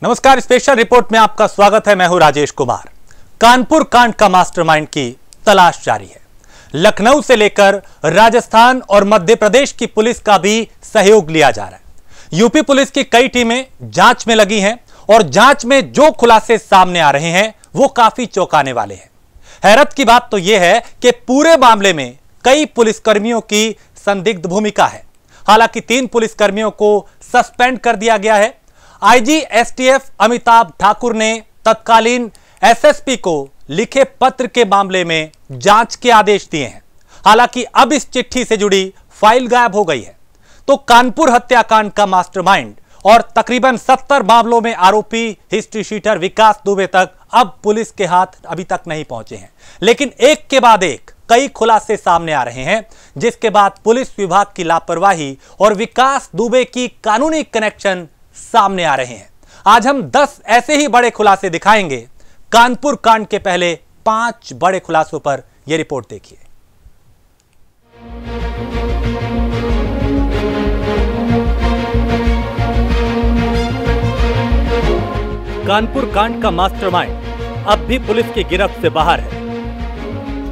नमस्कार, special report में आपका स्वागत है। मैं हूं राजेश कुमार। कानपुर कांड का मास्टरमाइंड की तलाश जारी है। लखनऊ से लेकर राजस्थान और मध्य प्रदेश की पुलिस का भी सहयोग लिया जा रहा है। यूपी पुलिस की कई टीमें जांच में लगी हैं और जांच में जो खुलासे सामने आ रहे हैं वो काफी चौंकाने वाले हैं। हैरत की बात तो यह है कि पूरे मामले में कई पुलिसकर्मियों की संदिग्ध भूमिका है। हालांकि 3 पुलिसकर्मियों को सस्पेंड कर दिया गया है। आईजी एसटीएफ अमिताभ ठाकुर ने तत्कालीन एसएसपी को लिखे पत्र के मामले में जांच के आदेश दिए हैं। हालांकि अब इस चिट्ठी से जुड़ी फाइल गायब हो गई है। तो कानपुर हत्याकांड का मास्टरमाइंड और तकरीबन 70 मामलों में आरोपी हिस्ट्री शीटर विकास दुबे तक अब पुलिस के हाथ अभी तक नहीं पहुंचे हैं। लेकिन एक के बाद एक कई खुलासे सामने आ रहे हैं, जिसके बाद पुलिस विभाग की लापरवाही और विकास दुबे की कानूनी कनेक्शन सामने आ रहे हैं। आज हम 10 ऐसे ही बड़े खुलासे दिखाएंगे। कानपुर कांड के पहले 5 बड़े खुलासों पर यह रिपोर्ट देखिए। कानपुर कांड का मास्टरमाइंड अब भी पुलिस की गिरफ्त से बाहर है।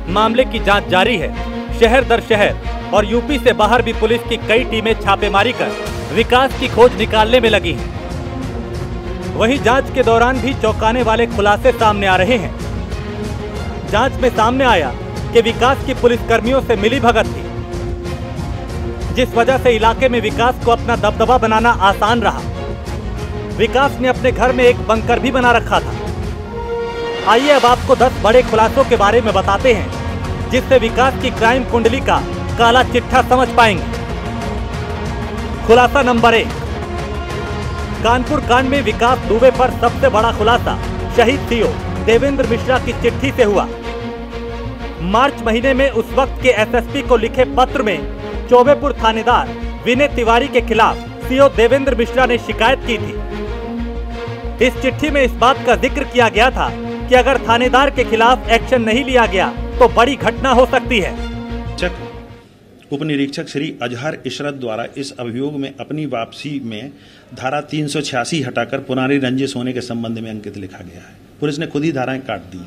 मामले की जांच जारी है। शहर दर शहर और यूपी से बाहर भी पुलिस की कई टीमें छापेमारी कर विकास की खोज निकालने में लगी हैं। वहीं जांच के दौरान भी चौंकाने वाले खुलासे सामने आ रहे हैं। जांच में सामने आया कि विकास की पुलिसकर्मियों से मिलीभगत थी, जिस वजह से इलाके में विकास को अपना दबदबा बनाना आसान रहा। विकास ने अपने घर में एक बंकर भी बना रखा था। आइए अब आपको 10 बड़े खुलासों के बारे में बताते हैं, जिससे विकास की क्राइम कुंडली का काला चिट्ठा समझ पाएंगे। खुलासा नंबर 1, कानपुर कांड में विकास दुबे पर सबसे बड़ा खुलासा शहीद सीओ देवेंद्र मिश्रा की चिट्ठी से हुआ। मार्च महीने में उस वक्त के एसएसपी को लिखे पत्र में चौबेपुर थानेदार विनय तिवारी के खिलाफ सीओ देवेंद्र मिश्रा ने शिकायत की थी। इस चिट्ठी में इस बात का जिक्र किया गया था कि अगर थानेदार के खिलाफ एक्शन नहीं लिया गया तो बड़ी घटना हो सकती है। उप निरीक्षक श्री अजहर इशरत द्वारा इस अभियोग में अपनी वापसी में धारा 386 हटाकर पुरानी रंजिश होने के संबंध में अंकित लिखा गया है। पुलिस ने खुद ही धाराएं काट दी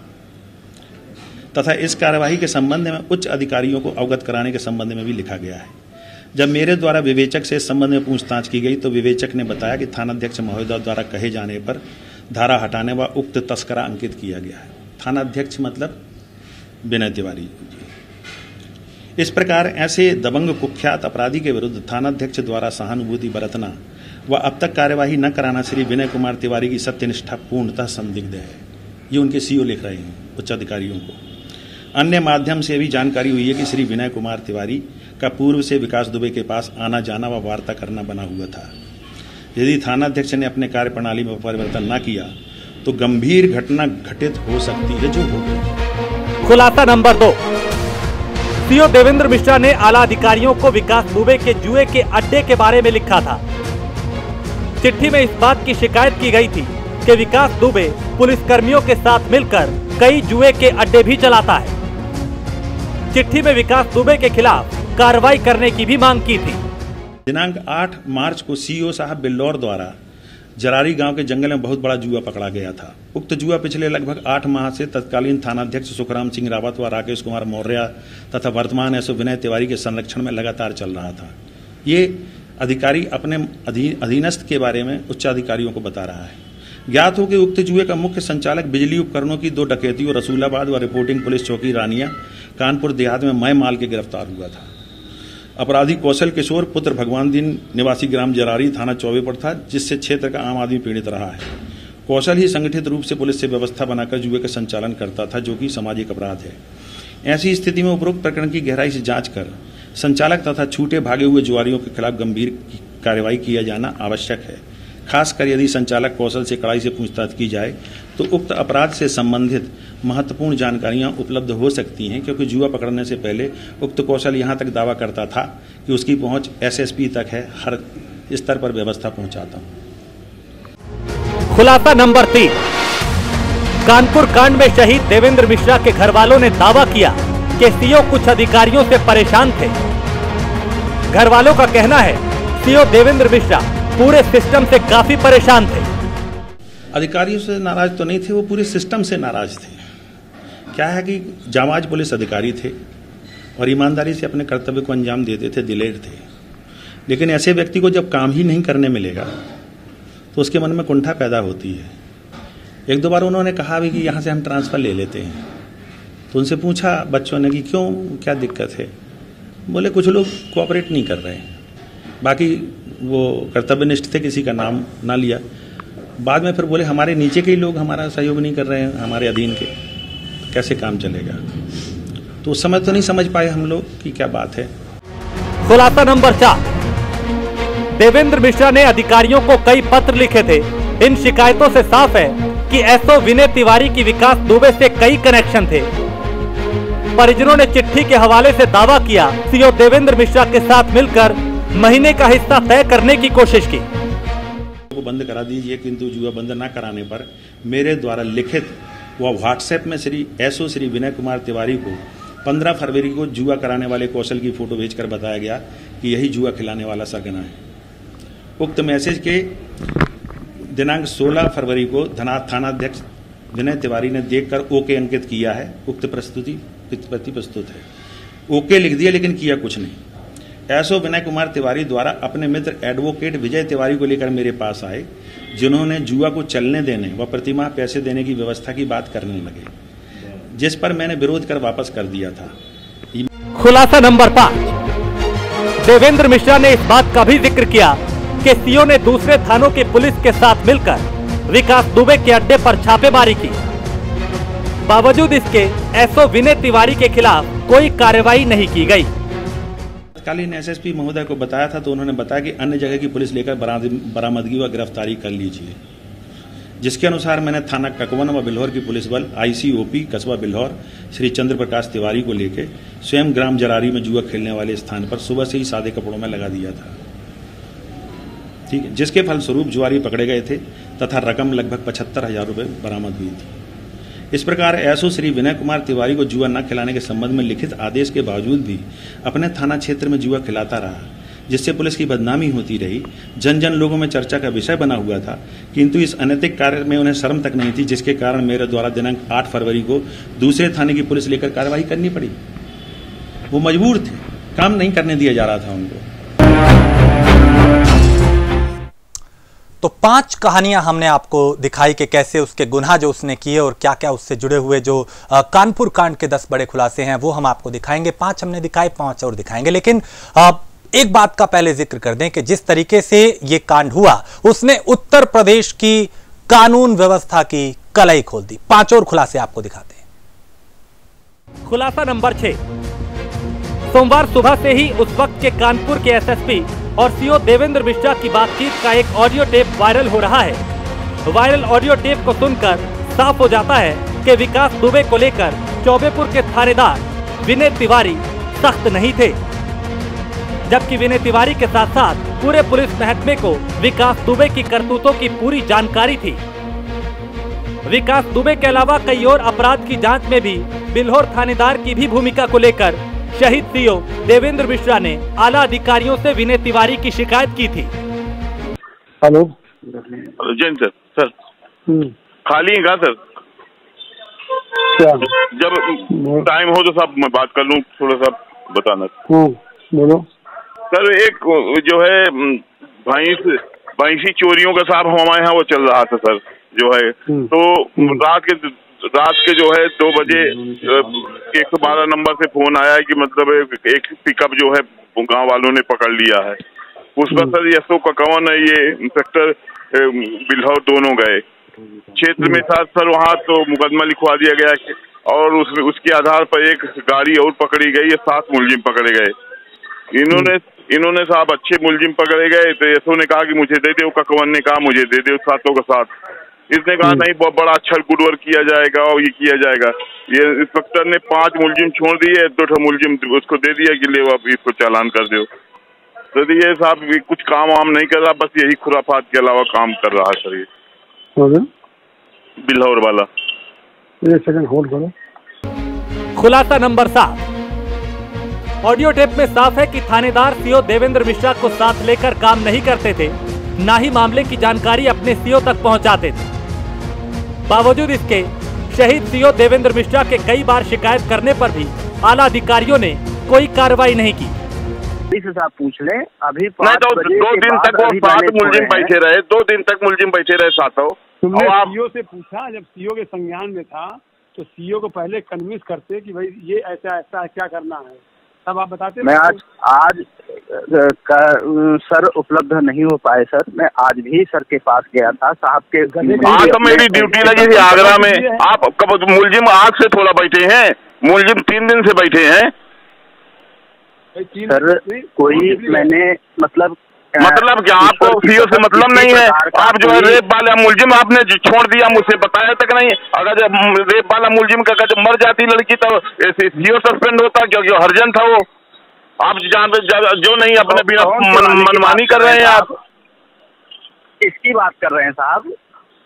तथा इस कार्यवाही के संबंध में उच्च अधिकारियों को अवगत कराने के संबंध में भी लिखा गया है। जब मेरे द्वारा विवेचक से इस संबंध में पूछताछ की गई तो विवेचक ने बताया कि थानाध्यक्ष महोदय द्वारा कहे जाने पर धारा हटाने व उक्त तस्करा अंकित किया गया है। थानाध्यक्ष मतलब विनय तिवारी। इस प्रकार ऐसे दबंग कुख्यात अपराधी के विरुद्ध थानाध्यक्ष द्वारा सहानुभूति बरतना व अब तक कार्यवाही न कराना श्री विनय कुमार तिवारी की सत्यनिष्ठा पूर्णतः संदिग्ध है। ये उनके सीओ लिख रहे हैं उच्च अधिकारियों को। अन्य माध्यम से भी जानकारी हुई है कि श्री विनय कुमार तिवारी का पूर्व से विकास दुबे के पास आना जाना व वार्ता करना बना हुआ था। यदि थानाध्यक्ष ने अपने कार्य प्रणाली में परिवर्तन न किया तो गंभीर घटना घटित हो सकती है, जो हो गई। खुलासा नंबर 2, सीओ देवेंद्र मिश्रा ने आला अधिकारियों को विकास दुबे के जुए के अड्डे के बारे में लिखा था। चिट्ठी में इस बात की शिकायत की गई थी कि विकास दुबे पुलिसकर्मियों के साथ मिलकर कई जुए के अड्डे भी चलाता है। चिट्ठी में विकास दुबे के खिलाफ कार्रवाई करने की भी मांग की थी। दिनांक 8 मार्च को सीओ साहब बिल्लौर द्वारा जरारी गांव के जंगल में बहुत बड़ा जुआ पकड़ा गया था। उक्त जुआ पिछले लगभग 8 माह से तत्कालीन थानाध्यक्ष सुखराम सिंह रावत व राकेश कुमार मौर्य तथा वर्तमान एसओ विनय तिवारी के संरक्षण में लगातार चल रहा था। ये अधिकारी अपने अधीनस्थ के बारे में उच्चाधिकारियों को बता रहा है। ज्ञात हो कि उक्त जुए का मुख्य संचालक बिजली उपकरणों की 2 डकैतियों रसूलाबाद व रिपोर्टिंग पुलिस चौकी रानिया कानपुर देहात में मय माल के गिरफ्तार हुआ था। अपराधी कौशल किशोर पुत्र भगवान दीन निवासी ग्राम जरारी थाना चौबेपुर था, जिससे क्षेत्र का आम आदमी पीड़ित रहा है। कौशल ही संगठित रूप से पुलिस से व्यवस्था बनाकर जुए का संचालन करता था, जो कि सामाजिक अपराध है। ऐसी स्थिति में उपरोक्त प्रकरण की गहराई से जांच कर संचालक तथा छूटे भागे हुए जुआरियों के खिलाफ गंभीर कार्रवाई किया जाना आवश्यक है। खासकर यदि संचालक कौशल से कड़ाई से पूछताछ की जाए तो उक्त अपराध से संबंधित महत्वपूर्ण जानकारियां उपलब्ध हो सकती हैं, क्योंकि जुआ पकड़ने से पहले उक्त कौशल यहां तक दावा करता था कि उसकी पहुंच एसएसपी तक है। हर स्तर पर व्यवस्था पहुंचाता हूं। खुलासा नंबर 3, कानपुर कांड में शहीद देवेंद्र मिश्रा के घर वालों ने दावा किया कि सीओ कुछ अधिकारियों से परेशान थे। घर वालों का कहना है सीओ देवेंद्र मिश्रा पूरे सिस्टम से काफी परेशान थे। अधिकारियों से नाराज तो नहीं थे, वो पूरे सिस्टम से नाराज थे। क्या है कि जांबाज पुलिस अधिकारी थे और ईमानदारी से अपने कर्तव्य को अंजाम देते थे, दिलेर थे। लेकिन ऐसे व्यक्ति को जब काम ही नहीं करने मिलेगा तो उसके मन में कुंठा पैदा होती है। एक दो बार उन्होंने कहा भी कि यहाँ से हम ट्रांसफ़र ले लेते हैं, तो उनसे पूछा बच्चों ने कि क्यों, क्या दिक्कत है। बोले कुछ लोग कोऑपरेट नहीं कर रहे हैं। बाकी वो कर्तव्यनिष्ठ थे, किसी का नाम ना लिया। बाद में फिर बोले हमारे नीचे के ही लोग हमारा सहयोग नहीं कर रहे हैं, हमारे अधीन के, कैसे काम चलेगा। तो उस समय तो नहीं समझ पाए हम लोग कि क्या बात है। खुलासा नंबर 4, देवेंद्र मिश्रा ने अधिकारियों को कई पत्र लिखे थे। इन शिकायतों से साफ है कि एसओ विनय तिवारी की विकास दुबे से कई कनेक्शन थे। परिजनों ने चिट्ठी के हवाले से दावा किया सीओ देवेंद्र मिश्रा के साथ मिलकर महीने का हिस्सा तय करने की कोशिश की। वो बंद करा दीजिए, किंतु जुआ बंद न कराने पर मेरे द्वारा लिखित व व्हाट्सएप में एसओ श्री विनय कुमार तिवारी को 15 फरवरी को जुआ कराने वाले कौशल की फोटो भेजकर बताया गया कि यही जुआ खिलाने वाला सरगना है। उक्त मैसेज के दिनांक 16 फरवरी को थानाध्यक्ष विनय तिवारी ने देखकर ओके अंकित किया है। उक्त प्रति प्रस्तुत है। ओके लिख दिया लेकिन किया कुछ नहीं। एसओ विनय कुमार तिवारी द्वारा अपने मित्र एडवोकेट विजय तिवारी को लेकर मेरे पास आए, जिन्होंने जुआ को चलने देने व प्रतिमाह पैसे देने की व्यवस्था की बात करने लगे, जिस पर मैंने विरोध कर वापस कर दिया था। खुलासा नंबर 5, देवेंद्र मिश्रा ने इस बात का भी जिक्र किया कि सीओ ने दूसरे थानों की पुलिस के साथ मिलकर विकास दुबे के अड्डे पर छापेमारी की। बावजूद इसके एसओ विनय तिवारी के खिलाफ कोई कार्रवाई नहीं की गई। तत्कालीन एसएसपी महोदय को बताया था तो उन्होंने बताया कि अन्य जगह की पुलिस लेकर बरामदगी व गिरफ्तारी कर लीजिए, जिसके अनुसार मैंने थाना ककवन व बिल्हौर की पुलिस बल आईसीओपी कस्बा बिल्हौर श्री चंद्र प्रकाश तिवारी को लेकर स्वयं ग्राम जरारी में जुआ खेलने वाले स्थान पर सुबह से ही सादे कपड़ों में लगा दिया था। ठीक है, जिसके फलस्वरूप जुआरी पकड़े गए थे तथा रकम लगभग 75,000 रुपये बरामद हुई थी। इस प्रकार एसओ श्री विनय कुमार तिवारी को जुआ न खिलाने के संबंध में लिखित आदेश के बावजूद भी अपने थाना क्षेत्र में जुआ खिलाता रहा, जिससे पुलिस की बदनामी होती रही। जन जन लोगों में चर्चा का विषय बना हुआ था, किंतु इस अनैतिक कार्य में उन्हें शर्म तक नहीं थी, जिसके कारण मेरे द्वारा दिनांक 8 फरवरी को दूसरे थाने की पुलिस लेकर कार्रवाई करनी पड़ी। वो मजबूर थे, काम नहीं करने दिया जा रहा था उनको। तो 5 कहानियां हमने आपको दिखाई कि कैसे उसके गुनाह जो उसने किए और क्या क्या उससे जुड़े हुए जो कानपुर कांड के 10 बड़े खुलासे हैं वो हम आपको दिखाएंगे। 5 हमने दिखाए, 5 और दिखाएंगे। लेकिन एक बात का पहले जिक्र कर दें कि जिस तरीके से ये कांड हुआ उसने उत्तर प्रदेश की कानून व्यवस्था की कलई खोल दी। 5 और खुलासे आपको दिखाते हैं। खुलासा नंबर 6, सोमवार सुबह से ही उस वक्त के कानपुर के एसएसपी और सीओ देवेंद्र मिश्रा की बातचीत का एक ऑडियो टेप वायरल हो रहा है। वायरल ऑडियो टेप को सुनकर साफ हो जाता है कि विकास दुबे को लेकर चौबेपुर के थानेदार विनय तिवारी सख्त नहीं थे, जबकि विनय तिवारी के साथ साथ पूरे पुलिस महकमे को विकास दुबे की करतूतों की पूरी जानकारी थी। विकास दुबे के अलावा कई और अपराध की जांच में भी बिल्हौर थानेदार की भी भूमिका को लेकर शहीद सीओ देवेंद्र मिश्रा ने आला अधिकारियों से विनय तिवारी की शिकायत की थी। हेलो जैन सर खाली हैं सर? क्या जब टाइम हो तो सब मैं बात कर लूँ, थोड़ा सा बताना। बोलो सर। एक जो है भैंसी चोरियों का साहब हमारे यहाँ वो चल रहा था सर, जो है तो रात के जो है 2 बजे 112 नंबर से फोन आया है कि मतलब एक पिकअप जो है गांव वालों ने पकड़ लिया है। उस पर सर एसओ ककवन है, ये इंस्पेक्टर बिल्हौर दोनों गए क्षेत्र में था सर। वहाँ तो मुकदमा लिखवा दिया गया और उसके आधार पर एक गाड़ी और पकड़ी गई, 7 मुलजिम पकड़े गए। इन्होंने साहब अच्छे मुलजिम पकड़े गए तो एसओ ने कहा कि मुझे दे दो, ककवन ने कहा मुझे दे दो 7 का 7। इसने कहा नहीं बहुत बड़ा अच्छा गुड वर्क किया जाएगा और ये किया जाएगा। ये इंस्पेक्टर ने 5 मुलजिम छोड़ दिए, 2 मुलजिम उसको दे दिया कि ले आप इसको चालान कर दो। तो ये साहब कुछ काम वाम नहीं कर रहा, बस यही खुराफात के अलावा काम कर रहा है सर ये बिल्हौर वाला। एक सेकंड होल्ड करो। खुलासा नंबर 7, ऑडियो टेप में साफ है कि थानेदार सीओ देवेंद्र मिश्रा को साथ लेकर काम नहीं करते थे, ना ही मामले की जानकारी अपने सीओ तक पहुंचाते थे। बावजूद इसके शहीद सीओ देवेंद्र मिश्रा के कई बार शिकायत करने पर भी आला अधिकारियों ने कोई कार्रवाई नहीं की। से आप पूछ लें, अभी नहीं तो 2 दिन तक वो 7 मुलजिम बैठे रहे, 2 दिन तक मुलजिम बैठे रहे साथों। तुमने और आप सीओ से पूछा, जब सीओ के संज्ञान में था तो सीओ को पहले कन्विंस करते कि भाई ये ऐसा ऐसा क्या करना है, तब आप बताते। मैं आज सर उपलब्ध नहीं हो पाए सर, मैं आज भी सर के पास गया था साहब के। आज तो मेरी ड्यूटी लगी थी आगरा में। आप कब मुलजिम आज से थोड़ा बैठे हैं, मुलजिम 3 दिन से बैठे हैं सर। कोई मैंने मतलब क्या आपको सीओ से मतलब नहीं है? आप जो है रेप वाला मुलजिम आपने छोड़ दिया, मुझसे बताया तक नहीं। अगर जब रेप वाला मुलजिम का जब मर जाती लड़की तो सीओ सस्पेंड होता, क्योंकि हरिजन था वो। आप जो नहीं अपने बिना मनमानी कर रहे हैं आप। किसकी बात कर रहे हैं साहब?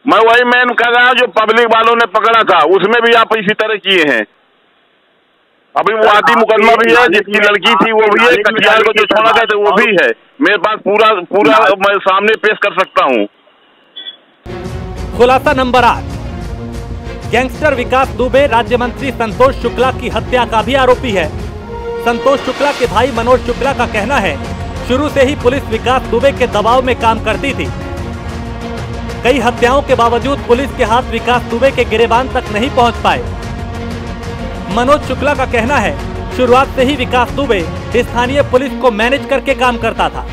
मैं वही मैन कर रहा हूँ जो पब्लिक वालों ने पकड़ा था, उसमें भी आप इसी तरह किए हैं। अभी वो आदि मुकदमा भी है, जिसकी लड़की थी वो भी है, कटिहार को जो छोड़ा गया था वो भी है। मेरे पास पूरा मैं सामने पेश कर सकता हूँ। खुलासा नंबर 8, गैंगस्टर विकास दुबे राज्य मंत्री संतोष शुक्ला की हत्या का भी आरोपी है। संतोष शुक्ला के भाई मनोज शुक्ला का कहना है, शुरू से ही पुलिस विकास दुबे के दबाव में काम करती थी। कई हत्याओं के बावजूद पुलिस के हाथ विकास दुबे के गिरेबान तक नहीं पहुंच पाए। मनोज शुक्ला का कहना है, शुरुआत से ही विकास दुबे स्थानीय पुलिस को मैनेज करके काम करता था।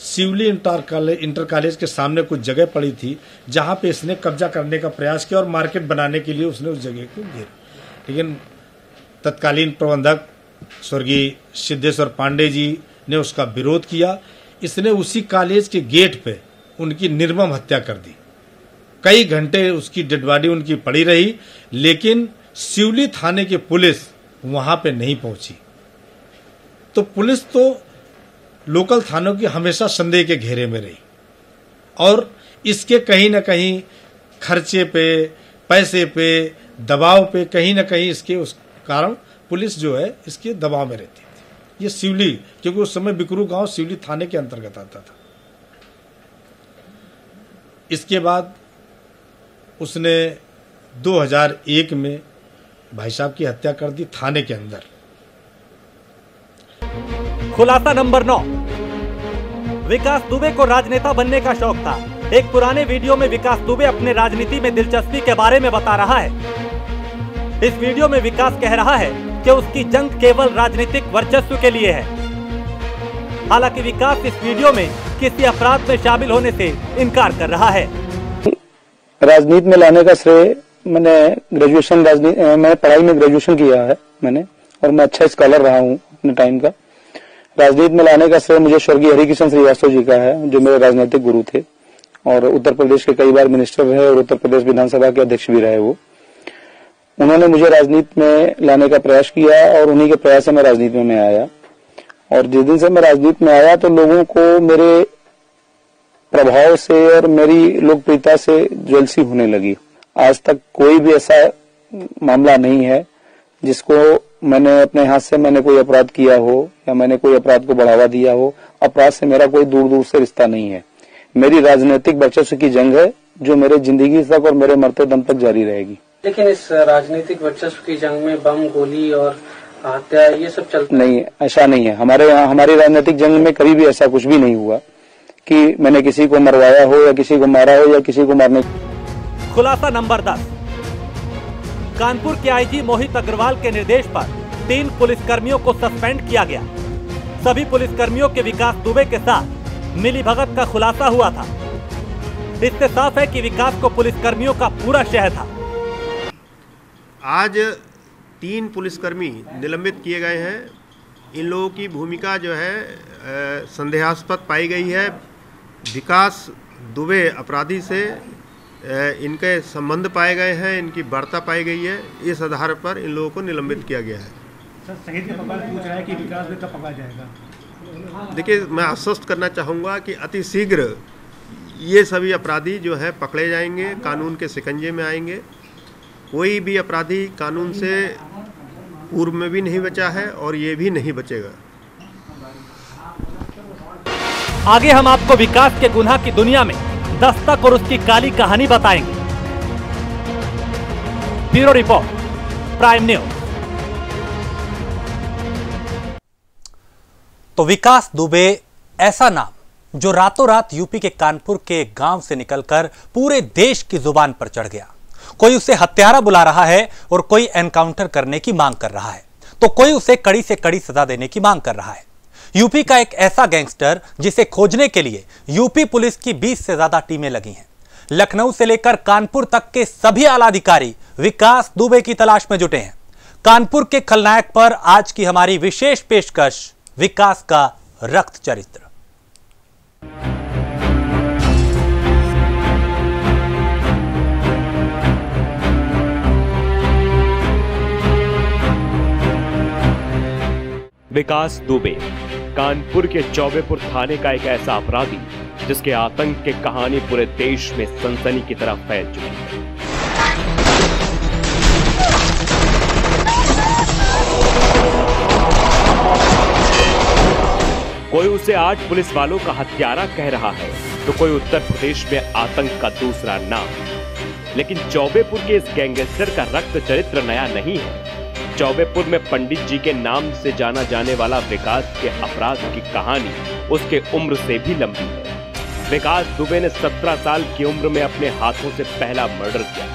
सिवली इंटर कॉलेज के सामने कुछ जगह पड़ी थी जहां पे इसने कब्जा करने का प्रयास किया और मार्केट बनाने के लिए उसने उस जगह को घेरा, लेकिन तत्कालीन प्रबंधक स्वर्गीय सिद्धेश्वर पांडे जी ने उसका विरोध किया। इसने उसी कॉलेज के गेट पे उनकी निर्मम हत्या कर दी। कई घंटे उसकी डेड बॉडी उनकी पड़ी रही, लेकिन सिवली थाने की पुलिस वहां पे नहीं पहुंची। तो पुलिस तो लोकल थानों की हमेशा संदेह के घेरे में रही और इसके कहीं ना कहीं खर्चे पे, पैसे पे, दबाव पे कहीं ना कहीं इसके उस कारण पुलिस जो है इसके दबाव में रहती थी। ये सिवली, क्योंकि उस समय बिकरू गांव सिवली थाने के अंतर्गत आता था। इसके बाद उसने 2001 में भाई साहब की हत्या कर दी थाने के अंदर। खुलासा नंबर 9, विकास दुबे को राजनेता बनने का शौक था। एक पुराने वीडियो में विकास दुबे अपने राजनीति में दिलचस्पी के बारे में बता रहा है। इस वीडियो में विकास कह रहा है कि उसकी जंग केवल राजनीतिक वर्चस्व के लिए है। हालांकि विकास इस वीडियो में किसी अपराध में शामिल होने से इनकार कर रहा है। राजनीति में लाने का श्रेय मैंने पढ़ाई में ग्रेजुएशन किया है मैंने, और मैं अच्छा स्कॉलर रहा हूँ अपने टाइम का। राजनीति में लाने का श्रेय मुझे स्वर्गीय हरिकिशन श्रीवास्तव जी का है, जो मेरे राजनीतिक गुरु थे और उत्तर प्रदेश के कई बार मिनिस्टर रहे और उत्तर प्रदेश विधानसभा के अध्यक्ष भी रहे। वो उन्होंने मुझे राजनीति में लाने का प्रयास किया और उन्हीं के प्रयास से मैं राजनीति में आया। और जिस दिन से मैं राजनीति में आया तो लोगों को मेरे प्रभाव से और मेरी लोकप्रियता से जेलसी होने लगी। आज तक कोई भी ऐसा मामला नहीं है जिसको मैंने अपने हाथ से मैंने कोई अपराध किया हो या मैंने कोई अपराध को बढ़ावा दिया हो। अपराध से मेरा कोई दूर दूर से रिश्ता नहीं है। मेरी राजनीतिक वर्चस्व की जंग है जो मेरे जिंदगी तक और मेरे मरते दम तक जारी रहेगी। लेकिन इस राजनीतिक वर्चस्व की जंग में बम, गोली और हत्या ये सब चलता नहीं, ऐसा नहीं है। हमारे यहाँ हमारी राजनीतिक जंग में कभी भी ऐसा कुछ भी नहीं हुआ कि मैंने किसी को मरवाया हो या किसी को मारा हो या किसी को मारने। खुलासा नंबर 10, कानपुर के आईजी मोहित अग्रवाल के निर्देश पर 3 पुलिसकर्मियों को सस्पेंड किया गया। सभी पुलिसकर्मियों के विकास दुबे के साथ मिलीभगत का खुलासा हुआ था। इससे साफ है कि विकास को पुलिसकर्मियों का पूरा शह था। आज 3 पुलिसकर्मी निलंबित किए गए हैं। इन लोगों की भूमिका जो है संदेहास्पद पाई गई है। विकास दुबे अपराधी से इनके संबंध पाए गए हैं, इनकी वार्ता पाई गई है। इस आधार पर इन लोगों को निलंबित किया गया है। सर, शहीद के परिवार पूछ रहा है कि विकास में कब पकड़ा जाएगा? देखिए, मैं आश्वस्त करना चाहूँगा कि अति शीघ्र ये सभी अपराधी जो है पकड़े जाएंगे, कानून के शिकंजे में आएंगे। कोई भी अपराधी कानून से पूर्व में भी नहीं बचा है और ये भी नहीं बचेगा। आगे हम आपको विकास के गुनाह की दुनिया में दस्तक और उसकी काली कहानी बताएंगे। Bureau report, prime news. तो विकास दुबे ऐसा नाम जो रातों रात यूपी के कानपुर के गांव से निकलकर पूरे देश की जुबान पर चढ़ गया। कोई उसे हत्यारा बुला रहा है और कोई एनकाउंटर करने की मांग कर रहा है, तो कोई उसे कड़ी से कड़ी सजा देने की मांग कर रहा है। यूपी का एक ऐसा गैंगस्टर जिसे खोजने के लिए यूपी पुलिस की 20 से ज्यादा टीमें लगी हैं। लखनऊ से लेकर कानपुर तक के सभी आला अधिकारी विकास दुबे की तलाश में जुटे हैं। कानपुर के खलनायक पर आज की हमारी विशेष पेशकश, विकास का रक्त चरित्र। विकास दुबे कानपुर के चौबेपुर थाने का एक ऐसा अपराधी जिसके आतंक की कहानी पूरे देश में सनसनी की तरह फैल चुकी है। कोई उसे 8 पुलिस वालों का हत्यारा कह रहा है, तो कोई उत्तर प्रदेश में आतंक का दूसरा नाम। लेकिन चौबेपुर के इस गैंगस्टर का रक्त चरित्र नया नहीं है। चौबेपुर में पंडित जी के नाम से जाना जाने वाला विकास के अपराध की कहानी उसके उम्र से भी लंबी है। विकास दुबे ने 17 साल की उम्र में अपने हाथों से पहला मर्डर किया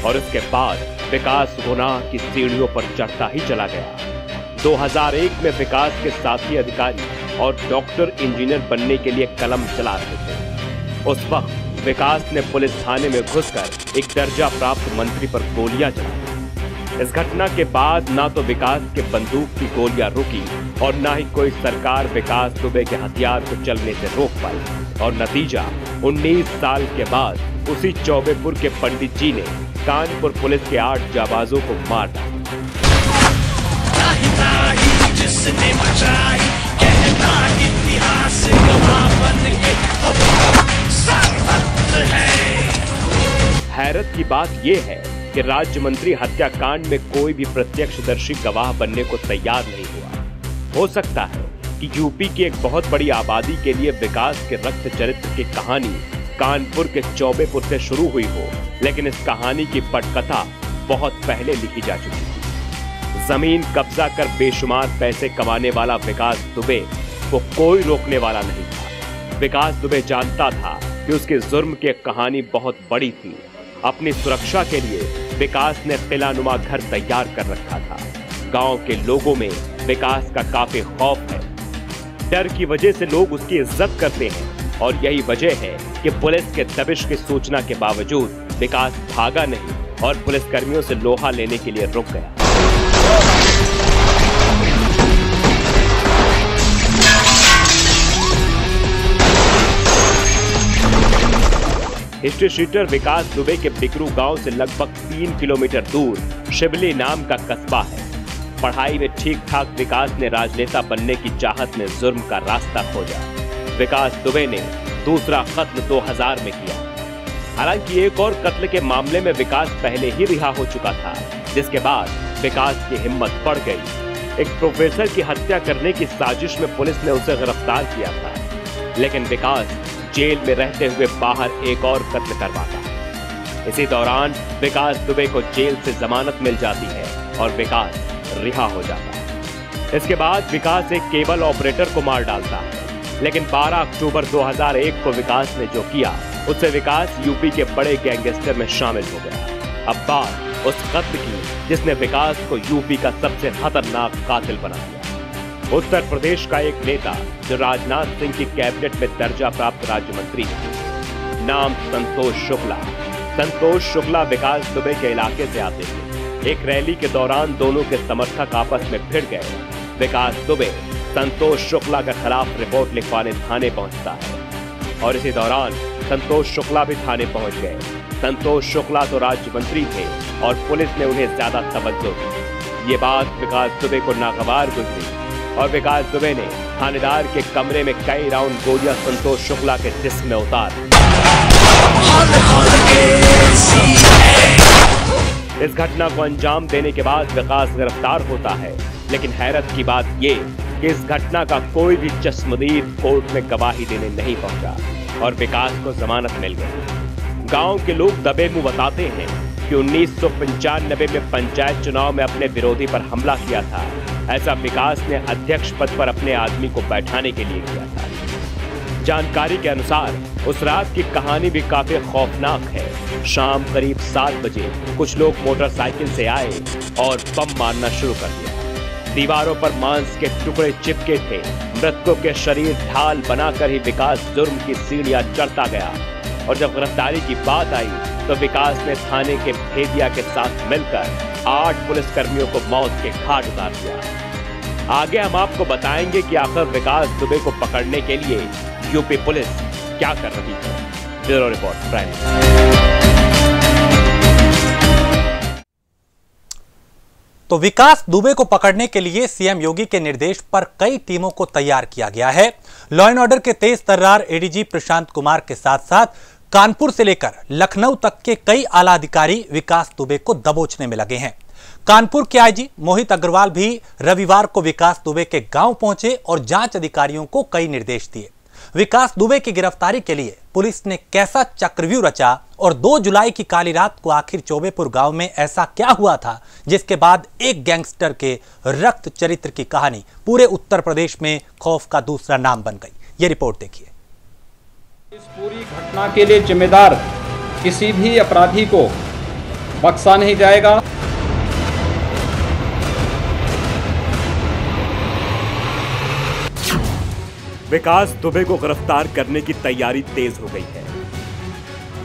और इसके बाद विकास गुनाह की सीढ़ियों पर चढ़ता ही चला गया। 2001 में विकास के साथी अधिकारी और डॉक्टर इंजीनियर बनने के लिए कलम चला रहे थे। उस वक्त विकास ने पुलिस थाने में घुसकर एक दर्जा प्राप्त मंत्री पर गोलियां चलाई। इस घटना के बाद ना तो विकास के बंदूक की गोलियां रुकी और ना ही कोई सरकार विकास दुबे के हथियार को चलने से रोक पाई और नतीजा 19 साल के बाद उसी चौबेपुर के पंडित जी ने कानपुर पुलिस के 8 जाबाजों को मार डाला। हैरत की बात यह है कि राज्य मंत्री हत्याकांड में कोई भी प्रत्यक्षदर्शी गवाह बनने को तैयार नहीं हुआ। हो सकता है कि यूपी की एक बहुत बड़ी आबादी के लिए विकास के रक्त चरित्र की कहानी कानपुर के चौबेपुर से शुरू हुई हो, लेकिन इस कहानी की पटकथा बहुत पहले लिखी जा चुकी थी। जमीन कब्जा कर बेशुमार पैसे कमाने वाला विकास दुबे को कोई रोकने वाला नहीं था। विकास दुबे जानता था कि उसके जुर्म की कहानी बहुत बड़ी थी। अपनी सुरक्षा के लिए विकास ने किलानुमा घर तैयार कर रखा था। गांव के लोगों में विकास का काफी खौफ है। डर की वजह से लोग उसकी इज्जत करते हैं और यही वजह है कि पुलिस के दबिश की सूचना के बावजूद विकास भागा नहीं और पुलिसकर्मियों से लोहा लेने के लिए रुक गया। हिस्ट्री शीटर विकास दुबे के बिकरू गांव से लगभग 3 किलोमीटर दूर शिबली नाम का कस्बा है। पढ़ाई में ठीक ठाक विकास ने राजनेता बनने की चाहत में जुर्म का रास्ता खोजा। विकास दुबे ने दूसरा कत्ल 2000 में किया। हालांकि एक और कत्ल के मामले में विकास पहले ही रिहा हो चुका था, जिसके बाद विकास की हिम्मत बढ़ गई। एक प्रोफेसर की हत्या करने की साजिश में पुलिस ने उसे गिरफ्तार किया था, लेकिन विकास जेल में रहते हुए बाहर एक और कत्ल करवाता। इसी दौरान विकास दुबे को जेल से जमानत मिल जाती है और विकास रिहा हो जाता है। इसके बाद विकास एक केबल ऑपरेटर को मार डालता है, लेकिन 12 अक्टूबर 2001 को विकास ने जो किया उससे विकास यूपी के बड़े गैंगस्टर में शामिल हो गया। अब बात उस कत्ल की जिसने विकास को यूपी का सबसे खतरनाक कातिल बना दिया। उत्तर प्रदेश का एक नेता जो राजनाथ सिंह की कैबिनेट में दर्जा प्राप्त राज्य मंत्री है, नाम संतोष शुक्ला। संतोष शुक्ला विकास दुबे के इलाके से आते थे। एक रैली के दौरान दोनों के समर्थक आपस में भिड़ गए। विकास दुबे संतोष शुक्ला के खिलाफ रिपोर्ट लिखवाने थाने पहुंचता है और इसी दौरान संतोष शुक्ला भी थाने पहुंच गए। संतोष शुक्ला तो राज्य मंत्री थे और पुलिस ने उन्हें ज्यादा तवज्जो दी। ये बात विकास दुबे को नागवार गुजरी और विकास दुबे ने थानेदार के कमरे में कई राउंड गोलियां संतोष शुक्ला के जिस्म में उतार। इस घटना को अंजाम देने के बाद विकास गिरफ्तार होता है, लेकिन हैरत की बात ये कि इस घटना का कोई भी चश्मदीद कोर्ट में गवाही देने नहीं पहुंचा। और विकास को जमानत मिल गई। गांव के लोग दबे मुंह बताते हैं कि 1995 में पंचायत चुनाव में अपने विरोधी पर हमला किया था। ऐसा विकास ने अध्यक्ष पद पर अपने आदमी को बैठाने के लिए किया था। जानकारी के अनुसार उस रात की कहानी भी काफी खौफनाक है। शाम करीब 7 बजे कुछ लोग मोटरसाइकिल से आए और बम मारना शुरू कर दिया। दीवारों पर मांस के टुकड़े चिपके थे। मृतकों के शरीर ढाल बनाकर ही विकास जुर्म की सीढ़ियां चढ़ता गया। और जब गिरफ्तारी की बात आई तो विकास ने थाने के भेदिया के साथ मिलकर 8 पुलिसकर्मियों को मौत के घाट उतार दिया। आगे हम आपको बताएंगे कि आखिर विकास दुबे को पकड़ने के लिए यूपी पुलिस क्या कर रही है। Bureau report prime. तो विकास दुबे को पकड़ने के लिए सीएम योगी के निर्देश पर कई टीमों को तैयार किया गया है। लॉ एंड ऑर्डर के तेज तर्रार एडीजी प्रशांत कुमार के साथ साथ कानपुर से लेकर लखनऊ तक के कई आला अधिकारी विकास दुबे को दबोचने में लगे हैं। कानपुर के आईजी मोहित अग्रवाल भी रविवार को विकास दुबे के गांव पहुंचे और जांच अधिकारियों को कई निर्देश दिए। विकास दुबे की गिरफ्तारी के लिए पुलिस ने कैसा चक्रव्यूह रचा और 2 जुलाई की काली रात को आखिर चौबेपुर गांव में ऐसा क्या हुआ था जिसके बाद एक गैंगस्टर के रक्त चरित्र की कहानी पूरे उत्तर प्रदेश में खौफ का दूसरा नाम बन गई। ये रिपोर्ट देखिए। इस पूरी घटना के लिए जिम्मेदार किसी भी अपराधी को बख्शा नहीं जाएगा। विकास दुबे को गिरफ्तार करने की तैयारी तेज हो गई है।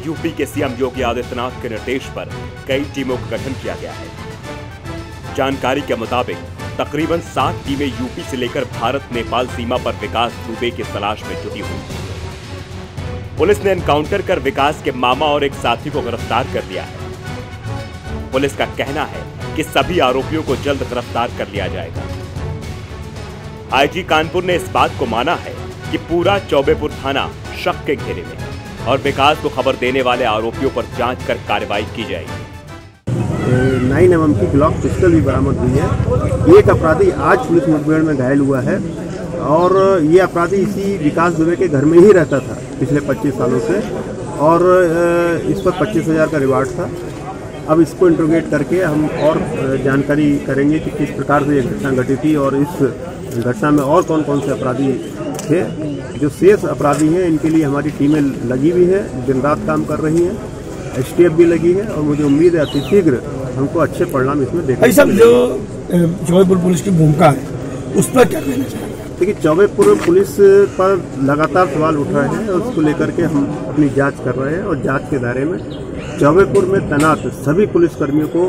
यूपी के सीएम योगी आदित्यनाथ के निर्देश पर कई टीमों का गठन किया गया है। जानकारी के मुताबिक तकरीबन 7 टीमें यूपी से लेकर भारत नेपाल सीमा पर विकास दुबे की तलाश में जुटी हुई हैं। पुलिस ने एनकाउंटर कर विकास के मामा और एक साथी को गिरफ्तार कर लिया है। पुलिस का कहना है कि सभी आरोपियों को जल्द गिरफ्तार कर लिया जाएगा। आईजी कानपुर ने इस बात को माना है कि पूरा चौबेपुर थाना शक के घेरे में है और विकास को खबर देने वाले आरोपियों पर जांच कर कार्रवाई की जाएगी। 9 mm की ग्लॉक पिस्टल भी बरामद हुई है। एक अपराधी आज पुलिस मुठभेड़ में घायल हुआ है और ये अपराधी इसी विकास दुबे के घर में ही रहता था पिछले 25 सालों से और इस पर 25,000 का रिवार्ड था। अब इसको इंट्रोगेट करके हम और जानकारी करेंगे कि किस प्रकार से ये घटना घटी थी और इस घटना में और कौन कौन से अपराधी थे। जो शेष अपराधी हैं इनके लिए हमारी टीमें लगी हुई है, दिन रात काम कर रही हैं। एसटीएफ भी लगी है और मुझे उम्मीद है अति शीघ्र हमको अच्छे परिणाम इसमें देखने को मिलेंगे। जो चौबेपुर पुलिस की भूमिका है उस पर क्या कहना चाहिए? देखिए, चौबेपुर पुलिस पर लगातार सवाल उठ रहे हैं और उसको लेकर के हम अपनी जांच कर रहे हैं और जांच के दायरे में चौबेपुर में तैनात सभी पुलिसकर्मियों को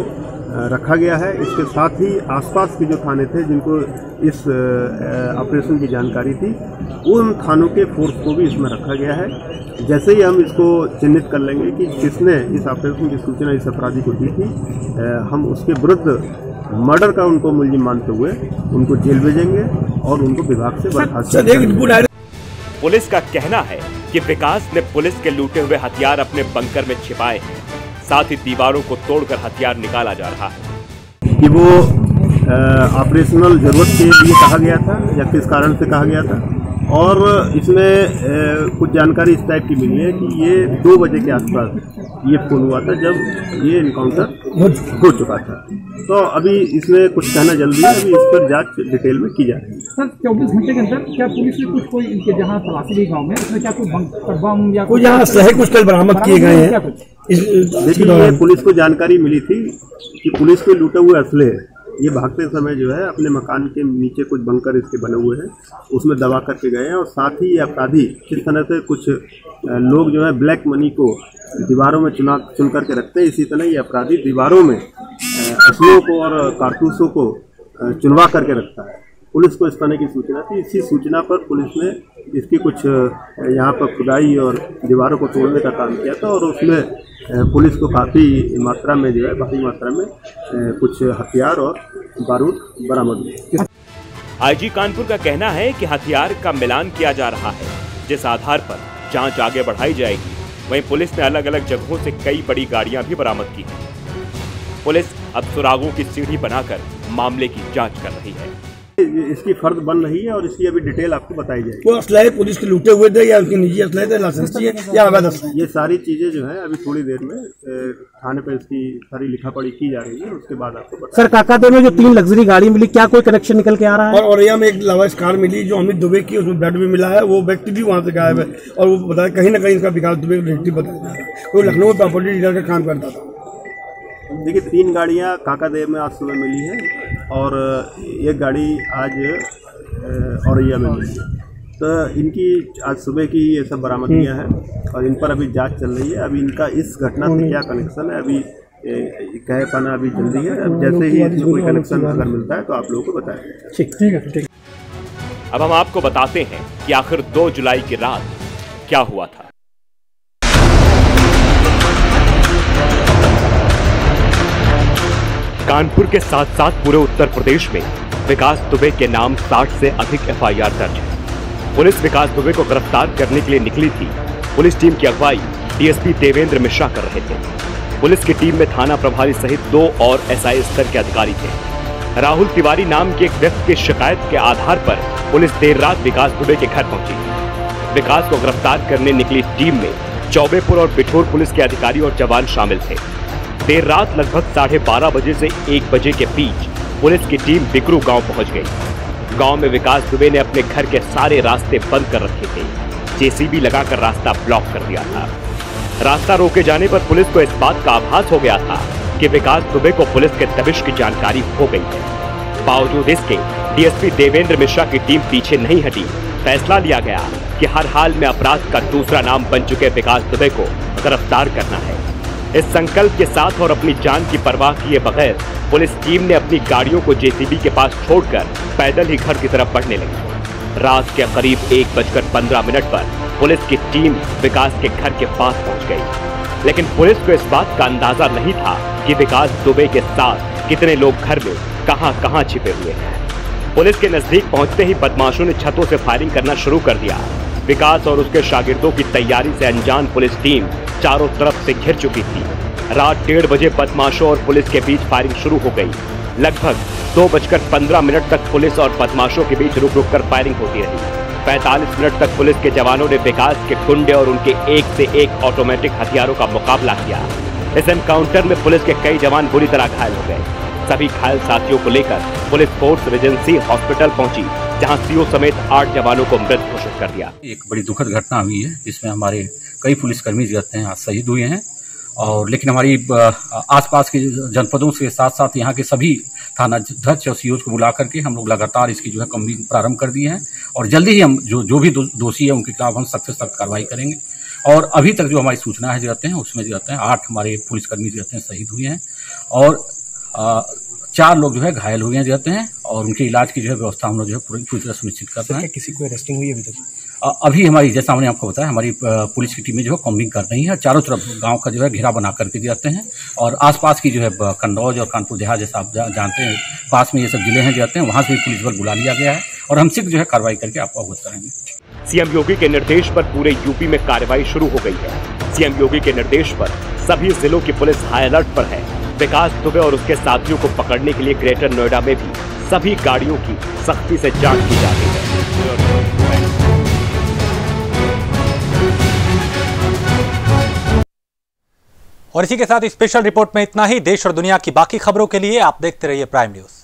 रखा गया है। इसके साथ ही आसपास के जो थाने थे जिनको इस ऑपरेशन की जानकारी थी उन थानों के फोर्स को भी इसमें रखा गया है। जैसे ही हम इसको चिन्हित कर लेंगे कि किसने इस ऑपरेशन की सूचना इस अपराधी को दी थी, हम उसके विरुद्ध मर्डर का उनको मुलजिम मानते हुए उनको जेल भेजेंगे और उनको विभाग से बर्खास्त करेंगे। पुलिस का कहना है कि विकास ने पुलिस के लूटे हुए हथियार अपने बंकर में छिपाए हैं। साथ ही दीवारों को तोड़कर हथियार निकाला जा रहा है। कि वो ऑपरेशनल जरूरत के लिए कहा गया था या किस कारण से कहा गया था और इसमें कुछ जानकारी इस टाइप की मिली है कि ये 2 बजे के आसपास ये फोन हुआ था जब ये इनकाउंटर हो चुका था। तो अभी इसमें कुछ कहना जल्दी है, अभी इस पर जांच डिटेल में की जा रही है। सर, 24 घंटे के अंदर क्या पुलिस ने कुछ कोई इनके जहाँ तलाशी ली गाँव में उसमें क्या कोई बम या कोई यहाँ सही कुछ कल बरामद किए गए हैं? देखिए, पुलिस को जानकारी मिली थी कि पुलिस को लूटे हुए असले ये भागते समय जो है अपने मकान के नीचे कुछ बंकर इसके बने हुए हैं उसमें दबा करके गए हैं और साथ ही ये अपराधी किस तरह से कुछ लोग जो है ब्लैक मनी को दीवारों में चुन करके रखते हैं, इसी तरह ये अपराधी दीवारों में असलों को और कारतूसों को चुनवा करके रखता है। पुलिस को इस तरह की सूचना थी। इसी सूचना पर पुलिस ने इसकी कुछ यहाँ पर खुदाई और दीवारों को तोड़ने का काम किया था और उसमें पुलिस को काफ़ी मात्रा में जो है भारी मात्रा में कुछ हथियार और बारूद बरामद हुए। आईजी कानपुर का कहना है कि हथियार का मिलान किया जा रहा है, जिस आधार पर जांच आगे बढ़ाई जाएगी। वहीं पुलिस ने अलग अलग जगहों से कई बड़ी गाड़ियां भी बरामद की हैं। पुलिस अब सुरागों की सीढ़ी बनाकर मामले की जांच कर रही है। इसकी फर्द बन रही है और इसकी अभी डिटेल आपको बताई जाएगी। वो असलहे पुलिस के लूटे हुए थे या उनके निजी असलहे थे, लाइसेंसी है या अवैध असलहे? ये सारी चीजें जो है अभी थोड़ी देर में थाने पे इसकी सारी लिखा पढ़ी की जा रही है, उसके बाद आपको सर काकादेव में जो 3 लग्जरी गाड़ी मिली, क्या कोई कनेक्शन निकल के आ रहा है? और औरैया में एक लवाइस कार मिली जो अमित दुबे की, उसमें ब्लड भी मिला है, वो व्यक्ति भी वहाँ से गायब है और वो बताया कहीं ना कहीं इसका विकास दुबे रिलेटिव बताया जा रहा है, वो लखनऊ में प्रॉपर्टी डीलर का काम करता था। देखिए 3 गाड़ियाँ काकादेव में आज सुबह मिली है और एक गाड़ी आज औरैया में मिली है। तो इनकी आज सुबह की ये सब बरामदगियाँ हैं और इन पर अभी जांच चल रही है। अभी इनका इस घटना से क्या कनेक्शन है अभी कह पाना अभी जल्दी है। अब जैसे ही इसमें कोई कनेक्शन अगर मिलता है तो आप लोगों को बताएंगे। ठीक है। अब हम आपको बताते हैं कि आखिर 2 जुलाई की रात क्या हुआ था। कानपुर के साथ साथ पूरे उत्तर प्रदेश में विकास दुबे के नाम 60 से अधिक FIR दर्ज है। पुलिस विकास दुबे को गिरफ्तार करने के लिए निकली थी। पुलिस टीम की अगुवाई DSP देवेंद्र मिश्रा कर रहे थे। पुलिस की टीम में थाना प्रभारी सहित 2 और SI स्तर के अधिकारी थे। राहुल तिवारी नाम के एक व्यक्ति की शिकायत के आधार पर पुलिस देर रात विकास दुबे के घर पहुंची। विकास को गिरफ्तार करने निकली टीम में चौबेपुर और बिठूर पुलिस के अधिकारी और जवान शामिल थे। देर रात लगभग 12:30 बजे से 1 बजे के बीच पुलिस की टीम बिकरू गांव पहुंच गई। गांव में विकास दुबे ने अपने घर के सारे रास्ते बंद कर रखे थे। JCB लगाकर रास्ता ब्लॉक कर दिया था। रास्ता रोके जाने पर पुलिस को इस बात का आभास हो गया था कि विकास दुबे को पुलिस के दबिश की जानकारी हो गई है। बावजूद इसके DSP देवेंद्र मिश्रा की टीम पीछे नहीं हटी। फैसला लिया गया कि हर हाल में अपराध का दूसरा नाम बन चुके विकास दुबे को गिरफ्तार करना है। इस संकल्प के साथ और अपनी जान की परवाह किए बगैर पुलिस टीम ने अपनी गाड़ियों को JCB के पास छोड़कर पैदल ही घर की तरफ बढ़ने लगी। रात के करीब 1:15 पर पुलिस की टीम विकास के घर के पास पहुंच गई, लेकिन पुलिस को इस बात का अंदाजा नहीं था कि विकास दुबे के साथ कितने लोग घर में कहां छिपे हुए हैं। पुलिस के नजदीक पहुंचते ही बदमाशों ने छतों से फायरिंग करना शुरू कर दिया। विकास और उसके शागिर्दों की तैयारी से अनजान पुलिस टीम चारों तरफ से घिर चुकी थी। रात 1:30 बजे बदमाशों और पुलिस के बीच फायरिंग शुरू हो गई। लगभग 2:15 तक पुलिस और बदमाशों के बीच रुक कर फायरिंग होती रही। 45 मिनट तक पुलिस के जवानों ने विकास के गुंडे और उनके एक से एक ऑटोमेटिक हथियारों का मुकाबला किया। इस एनकाउंटर में पुलिस के कई जवान बुरी तरह घायल हो गए। सभी घायल साथियों को लेकर पुलिस फोर्स रेजेंसी हॉस्पिटल पहुंची, जहां CO समेत 8 जवानों को मृत घोषित कर दिया। एक बड़ी दुखद घटना हुई है जिसमें हमारे कई पुलिसकर्मी जो रहते हैं आज शहीद हुए हैं। और लेकिन हमारी आसपास के जनपदों के साथ साथ यहाँ के सभी थानाध्यक्ष और COs को बुला करके हम लोग लगातार इसकी जो है कम्बिंग प्रारंभ कर दिए हैं और जल्दी ही हम जो भी दोषी है उनके खिलाफ हम सख्त से सख्त कार्रवाई करेंगे। और अभी तक जो हमारी सूचना है जो रहते हैं उसमें जो रहते हैं 8 हमारे पुलिसकर्मी जो रहते हैं शहीद हुए हैं और 4 लोग जो है घायल हुए हैं जाते हैं और उनके इलाज की जो है व्यवस्था हम लोग जो है पूरी तरह सुनिश्चित करते हैं। किसी को अरेस्टिंग हुई अभी तक? अभी हमारी जैसा हमने आपको बताया हमारी पुलिस की टीमें जो है कॉम्बिंग कर रही है, चारों तरफ गांव का जो है घेरा बना करके जाते हैं और आसपास की जो है कन्नौज और कानपुर देहात जैसा आप जानते हैं पास में ये सब जिले हैं जाते हैं, वहां से भी पुलिस बल बुला लिया गया है और हम शीघ्र जो है कार्रवाई करके आपको अवगत कराएंगे। CM योगी के निर्देश पर पूरे यूपी में कार्रवाई शुरू हो गई है। CM योगी के निर्देश पर सभी जिलों की पुलिस हाई अलर्ट पर है। विकास दुबे और उसके साथियों को पकड़ने के लिए ग्रेटर नोएडा में भी सभी गाड़ियों की सख्ती से जांच की जा रही है। और इसी के साथ स्पेशल रिपोर्ट में इतना ही। देश और दुनिया की बाकी खबरों के लिए आप देखते रहिए प्राइम न्यूज।